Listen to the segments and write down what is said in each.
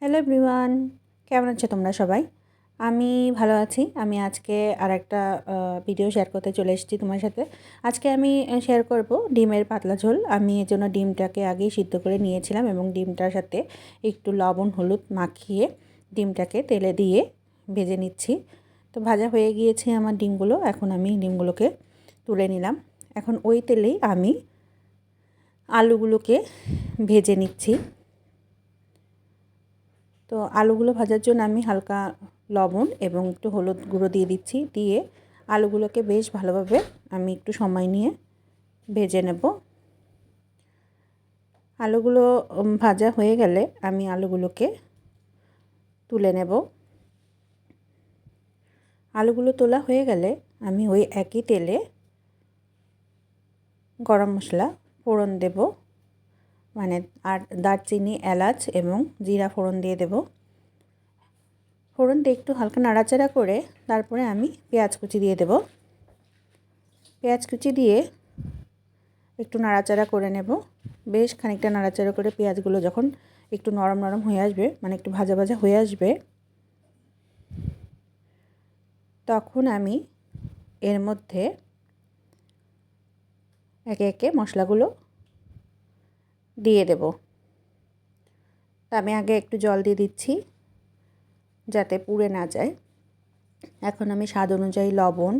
Hello everyone, কেমন আছো তোমরা সবাই? আমি ভালো আছি। আমি আজকে আরেকটা ভিডিও শেয়ার করতে চলে এসেছি তোমার সাথে। আজকে আমি শেয়ার করব ডিমের পাতলা ঝোল। আমি এর জন্য ডিমটাকে আগেই সিদ্ধ করে নিয়েছিলাম এবং ডিমটার সাথে একটু লবণ হলুদ মাখিয়ে ডিমটাকে তেলে দিয়ে ভেজে নিচ্ছি। তো ভাজা হয়ে গিয়েছে আমার ডিমগুলো। এখন আমি ডিমগুলোকে তুলে নিলাম। এখন ওই তেলেই আমি আলুগুলোকে ভেজে নিচ্ছি। তো আলুগুলো ভাজার জন্য আমি হালকা লবণ এবং একটু হলুদ গুঁড়ো দিয়ে দিচ্ছি। দিয়ে আলুগুলোকে বেশ ভালোভাবে আমি একটু সময় নিয়ে ভেজে নেব। আলুগুলো ভাজা হয়ে গেলে আমি আলুগুলোকে তুলে নেব। আলুগুলো তোলা হয়ে গেলে আমি ওই একই তেলে গরম মশলা ফোড়ন দেব, মানে আর দারচিনি এলাচ এবং জিরা ফোড়ন দিয়ে দেব। ফোড়ন দিয়ে একটু হালকা নাড়াচাড়া করে তারপরে আমি পেঁয়াজ কুচি দিয়ে দেব। পেঁয়াজ কুচি দিয়ে একটু নাড়াচাড়া করে নেব। বেশ খানিকটা নাড়াচাড়া করে পেঁয়াজগুলো যখন একটু নরম নরম হয়ে আসবে, মানে একটু ভাজা ভাজা হয়ে আসবে, তখন আমি এর মধ্যে একে একে মশলাগুলো দিয়ে দেব। তা আমি আগে একটু জল দিয়ে দিচ্ছি যাতে পুড়ে না যায়। এখন আমি স্বাদ অনুযায়ী লবণ,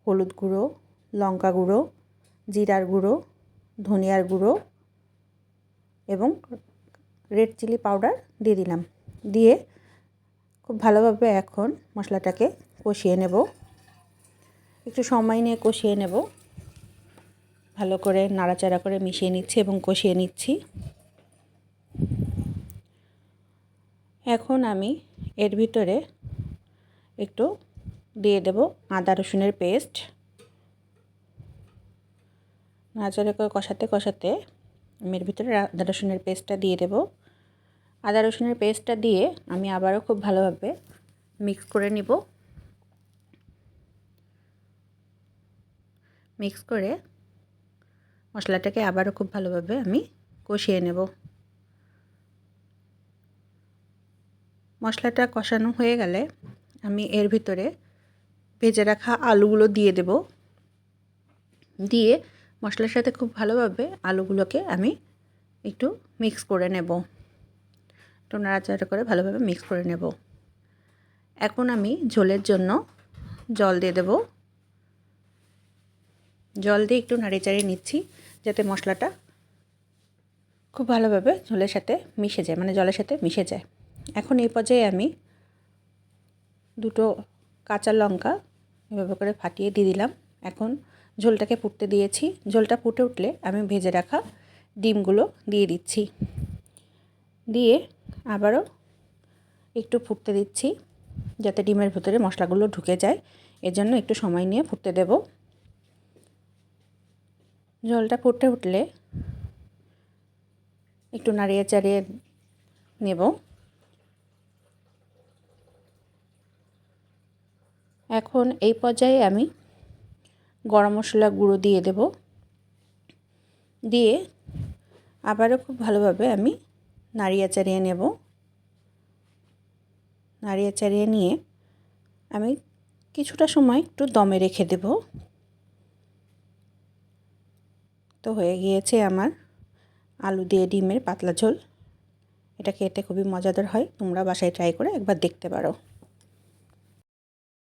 হলুদ গুঁড়ো, লঙ্কা গুঁড়ো, জিরার গুঁড়ো, ধনিয়ার গুঁড়ো এবং রেড চিলি পাউডার দিয়ে দিলাম। দিয়ে খুব ভালোভাবে এখন মশলাটাকে কষিয়ে নেব। একটু সময় নিয়ে কষিয়ে নেব। ভালো করে নাড়াচাড়া করে মিশিয়ে নিচ্ছি এবং কষিয়ে নিচ্ছি। এখন আমি এর ভিতরে একটু দিয়ে দেব আদা রসুনের পেস্ট। নাড়াচাড়া করে কষাতে কষাতে আমি এর ভিতরে আদা রসুনের পেস্টটা দিয়ে দেব। আদা রসুনের পেস্টটা দিয়ে আমি আবারও খুব ভালোভাবে মিক্স করে নিব। মিক্স করে মশলাটাকে আবারও খুব ভালোভাবে আমি কষিয়ে নেব। মশলাটা কষানো হয়ে গেলে আমি এর ভিতরে ভেজে রাখা আলুগুলো দিয়ে দেব। দিয়ে মশলার সাথে খুব ভালোভাবে আলুগুলোকে আমি একটু মিক্স করে নেব। একটু নাড়াচাড়া করে ভালোভাবে মিক্স করে নেব। এখন আমি ঝোলের জন্য জল দিয়ে দেব। জল দিয়ে একটু নাড়িয়ে নিচ্ছি যাতে মশলাটা খুব ভালোভাবে ঝোলের সাথে মিশে যায়, মানে জলের সাথে মিশে যায়। এখন এই পর্যায়ে আমি দুটো কাঁচা লঙ্কা এভাবে করে ফাটিয়ে দিয়ে দিলাম। এখন ঝোলটাকে ফুটতে দিয়েছি। ঝোলটা ফুটে উঠলে আমি ভেজে রাখা ডিমগুলো দিয়ে দিচ্ছি। দিয়ে আবারও একটু ফুটতে দিচ্ছি যাতে ডিমের ভিতরে মশলাগুলো ঢুকে যায়। এজন্য একটু সময় নিয়ে ফুটতে দেব। ঝোলটা ফুটে উঠলে একটু নাড়িয়ে চাড়িয়ে নেব। এখন এই পর্যায়ে আমি গরম মশলা গুঁড়ো দিয়ে দেব। দিয়ে আবারও খুব ভালোভাবে আমি নাড়িয়ে চাড়িয়ে নেব। নাড়িয়ে চাড়িয়ে নিয়ে আমি কিছুটা সময় একটু দমে রেখে দেব। তো হয়ে গিয়েছে আমার আলু দিয়ে ডিমের পাতলা ঝোল। এটা খেতে খুবই মজাদার হয়। তোমরা বাসায় ট্রাই করে একবার দেখতে পারো।